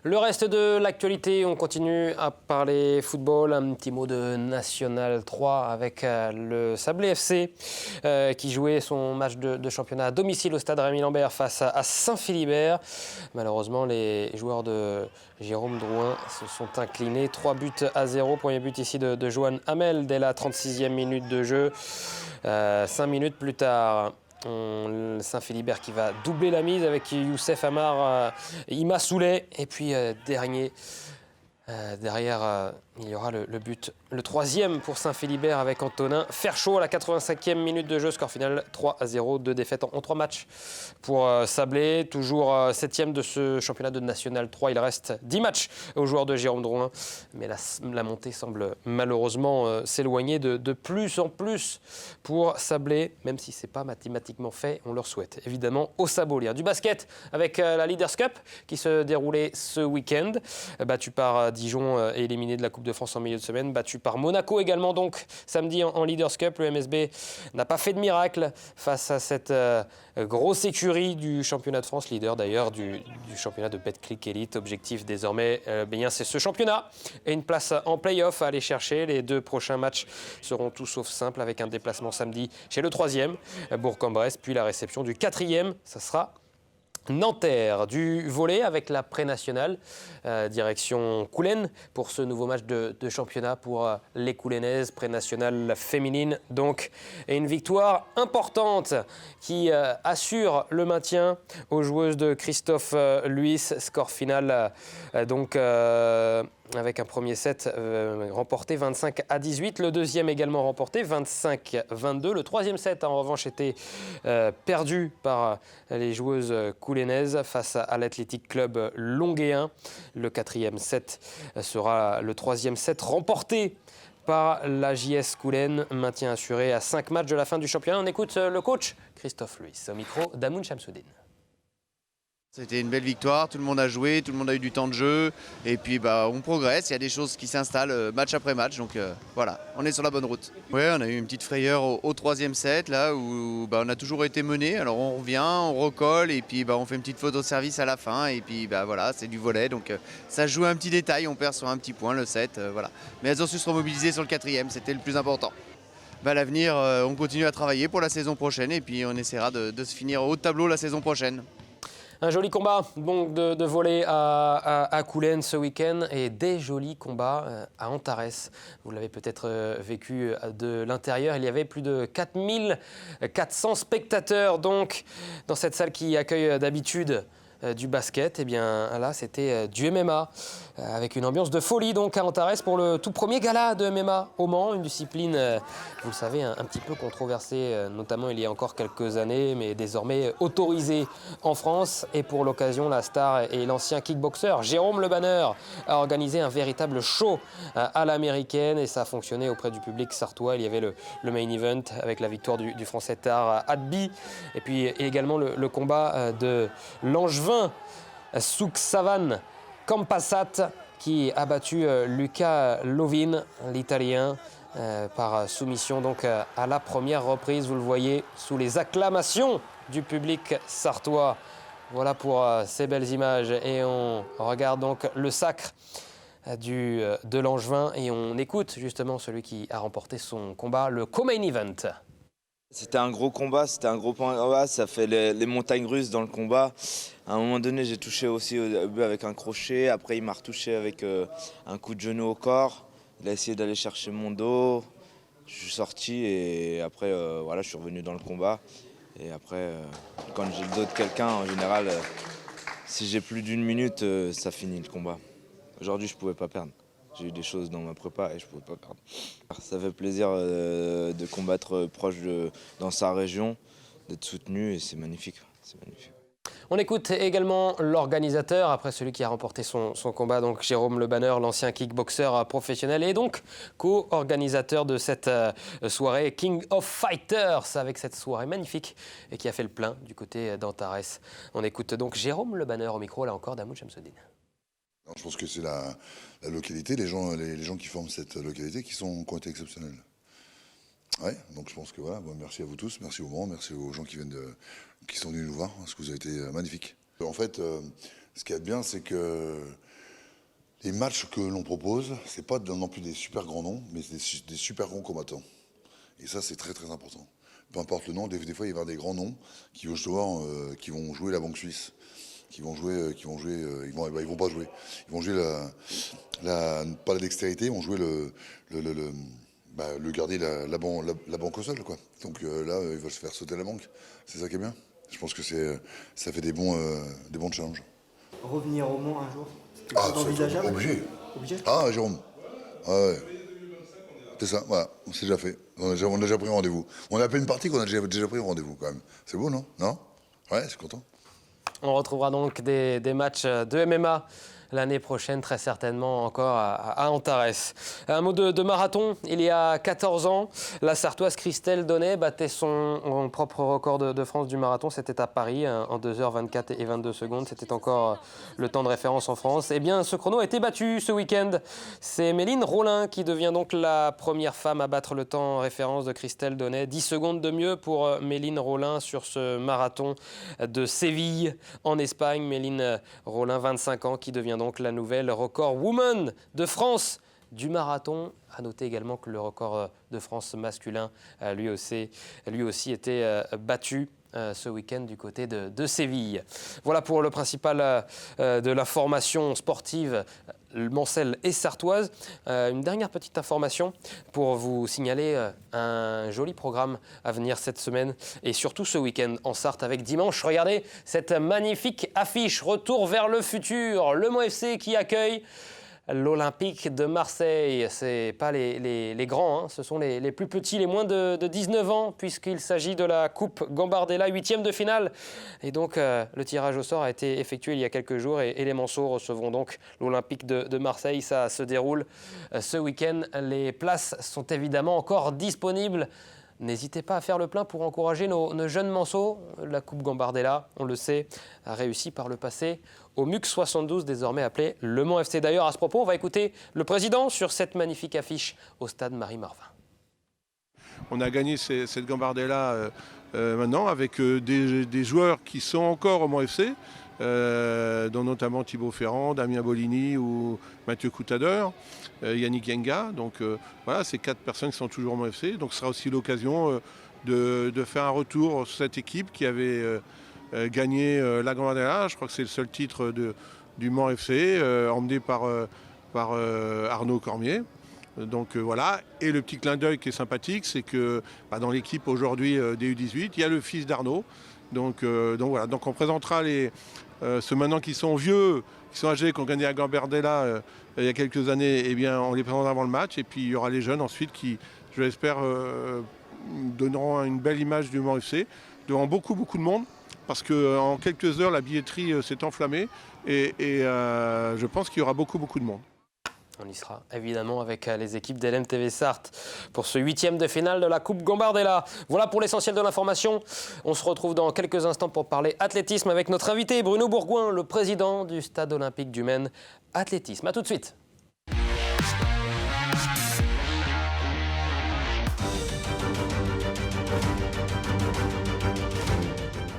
Le reste de l'actualité, on continue à parler football. Un petit mot de National 3 avec le Sablé FC qui jouait son match de championnat à domicile au stade Rémy-Lambert face à Saint-Philibert. Malheureusement, les joueurs de Jérôme Drouin se sont inclinés 3-0. Premier but ici de Johan Hamel dès la 36e minute de jeu. 5 minutes plus tard, Saint-Philibert qui va doubler la mise avec Youssef Amar, Ima Soulet. Et puis derrière, il y aura le but, le troisième pour Saint-Philibert avec Antonin Ferchaud à la 85e minute de jeu. Score final 3-0, 2 défaites en 3 matchs pour Sablé. Toujours 7e de ce championnat de National 3. Il reste 10 matchs aux joueurs de Jérôme Drouin. Mais la montée semble malheureusement s'éloigner de plus en plus pour Sablé. Même si ce n'est pas mathématiquement fait, on leur souhaite évidemment au sabot lire. Du basket avec la Leaders Cup qui se déroulait ce week-end. Battu par Dijon et éliminé de la Coupe de France en milieu de semaine, battu par Monaco également donc samedi en Leaders Cup. Le MSB n'a pas fait de miracle face à cette grosse écurie du championnat de France, leader d'ailleurs du championnat de Betclic Elite. Objectif désormais, c'est ce championnat et une place en play-off à aller chercher. Les 2 prochains matchs seront tout sauf simples avec un déplacement samedi chez le 3e, Bourg-en-Bresse, puis la réception du 4e, ça sera Nanterre. Du volley avec la pré-nationale, direction Coulennes pour ce nouveau match de championnat pour les Coulennaises, pré-nationale féminine donc, et une victoire importante qui assure le maintien aux joueuses de Christophe Luis. Score final avec un premier set remporté 25-18, le deuxième également remporté 25-22. Le troisième set en revanche était perdu par les joueuses coulennaises face à l'Athletic Club Longuéen. Le 4e set sera le 3e set remporté par la JS Coulennes. Maintien assuré à 5 matchs de la fin du championnat. On écoute le coach Christophe Luis au micro d'Amoun Chamsoudine. C'était une belle victoire, tout le monde a joué, tout le monde a eu du temps de jeu et puis on progresse, il y a des choses qui s'installent match après match, donc voilà, on est sur la bonne route. Ouais, on a eu une petite frayeur au 3e set là où on a toujours été mené, alors on revient, on recolle et puis on fait une petite faute au service à la fin et puis voilà, c'est du volley, donc ça joue un petit détail, on perd sur un petit point le set, voilà. Mais elles ont su se remobiliser sur le 4e, c'était le plus important. L'avenir, on continue à travailler pour la saison prochaine et puis on essaiera de se finir au haut de tableau la saison prochaine. Un joli combat donc de volley à Coulennes ce week-end et des jolis combats à Antares. Vous l'avez peut-être vécu de l'intérieur. Il y avait plus de 4400 spectateurs donc dans cette salle qui accueille d'habitude du basket. Et bien là, c'était du MMA avec une ambiance de folie donc à Antares pour le tout premier gala de MMA au Mans, une discipline, vous le savez, un petit peu controversée, notamment il y a encore quelques années, mais désormais autorisée en France. Et pour l'occasion, la star et l'ancien kickboxer Jérôme Le Banner a organisé un véritable show à l'américaine et ça a fonctionné auprès du public sartois. Il y avait le main event avec la victoire du Français Tar Adbi et puis également le combat de l'Angevin Souksavan Campassat qui a battu Luca Lovin, l'Italien, par soumission donc à la première reprise. Vous le voyez sous les acclamations du public sartois. Voilà pour ces belles images et on regarde donc le sacre de l'Angevin et on écoute justement celui qui a remporté son combat, le co-main event. C'était un gros combat, c'était un gros combat, ça fait les montagnes russes dans le combat. À un moment donné, j'ai touché aussi au début avec un crochet, après il m'a retouché avec un coup de genou au corps. Il a essayé d'aller chercher mon dos, je suis sorti et après je suis revenu dans le combat. Et après, quand j'ai le dos de quelqu'un, en général, si j'ai plus d'une minute, ça finit le combat. Aujourd'hui, je ne pouvais pas perdre. J'ai eu des choses dans ma prépa et je ne pouvais pas perdre. Ça fait plaisir de combattre proche dans sa région, d'être soutenu et c'est magnifique. C'est magnifique. On écoute également l'organisateur, après celui qui a remporté son combat, donc Jérôme Le Banner, l'ancien kickboxer professionnel et donc co-organisateur de cette soirée King of Fighters, avec cette soirée magnifique et qui a fait le plein du côté d'Antares. On écoute donc Jérôme Le Banner au micro, là encore, d'Amoun Chamsoudine. Je pense que c'est la localité, les gens qui forment cette localité qui ont été exceptionnels. Ouais, donc je pense que voilà, merci à vous tous, merci au Mans, merci aux gens qui sont venus nous voir, parce que vous avez été magnifiques. En fait, ce qu'il y a de bien, c'est que Les matchs que l'on propose, c'est pas non plus des super grands noms, mais c'est des super grands combattants. Et ça, c'est très très important. Peu importe le nom, des fois il va y avoir des grands noms qui vont jouer la Banque Suisse, ils vont pas jouer, ils vont jouer pas la dextérité, ils vont jouer le garder la banque au sol, quoi. Donc là, il va se faire sauter la banque. C'est ça qui est bien. Je pense que ça fait des bons challenges. Revenir au Mans un jour, c'est Ah, envisageable. Obligé. Obligé. Ah, Jérôme. Ah, ouais. C'est ça, voilà, c'est déjà fait. On a déjà pris rendez-vous. On a appelé une partie qu'on a déjà pris rendez-vous quand même. C'est beau, non? Non? Ouais, c'est content. On retrouvera donc des matchs de MMA l'année prochaine, très certainement encore à Antares. Un mot de marathon. Il y a 14 ans, la Sartoise Christelle Donnet battait son propre record de France du marathon. C'était à Paris, en 2h24 et 22 secondes. C'était encore le temps de référence en France. Eh bien, ce chrono a été battu ce week-end. C'est Méline Rollin qui devient donc la première femme à battre le temps référence de Christelle Donnet. 10 secondes de mieux pour Méline Rollin sur ce marathon de Séville en Espagne. Méline Rollin, 25 ans, qui devient donc la nouvelle record woman de France du marathon. À noter également que le record de France masculin lui aussi était battu ce week-end du côté de Séville. Voilà pour le principal de la formation sportive mancelle et sartoise. Une dernière petite information pour vous signaler un joli programme à venir cette semaine et surtout ce week-end en Sarthe avec dimanche. Regardez cette magnifique affiche Retour vers le futur. Le Mans FC qui accueille l'Olympique de Marseille. Ce n'est pas les grands, hein. Ce sont les plus petits, les moins de 19 ans, puisqu'il s'agit de la Coupe Gambardella, 8e de finale. Et donc, le tirage au sort a été effectué il y a quelques jours et les Manceaux recevront donc l'Olympique de Marseille. Ça se déroule ce week-end. Les places sont évidemment encore disponibles. N'hésitez pas à faire le plein pour encourager nos jeunes Manceaux. La Coupe Gambardella, on le sait, a réussi par le passé au MUC 72, désormais appelé Le Mans FC. D'ailleurs, à ce propos, on va écouter le président sur cette magnifique affiche au stade Marie-Marvin. On a gagné cette Gambardella maintenant avec des joueurs qui sont encore au Mans FC, dont notamment Thibaut Ferrand, Damien Bolini ou Mathieu Coutadeur, Yannick Yenga. Donc voilà, ces 4 personnes qui sont toujours au Mans FC. Donc ce sera aussi l'occasion de faire un retour sur cette équipe qui avait gagné la Gambardella. Je crois que c'est le seul titre du Mans FC, emmené par Arnaud Cormier. Donc voilà, et le petit clin d'œil qui est sympathique, c'est que dans l'équipe aujourd'hui des U18, il y a le fils d'Arnaud. Donc voilà, donc on présentera ceux maintenant qui sont vieux, qui sont âgés, qui ont gagné à Gambardella il y a quelques années, eh bien on les présentera avant le match. Et puis il y aura les jeunes ensuite qui, je l'espère, donneront une belle image du Mans FC devant beaucoup de monde. Parce qu'en quelques heures, la billetterie s'est enflammée et je pense qu'il y aura beaucoup de monde. On y sera évidemment avec les équipes d'LMTV Sarthe pour ce 8e de finale de la Coupe Gambardella. Voilà pour l'essentiel de l'information. On se retrouve dans quelques instants pour parler athlétisme avec notre invité Bruno Bourgoin, le président du Stade olympique du Maine. Athlétisme, à tout de suite.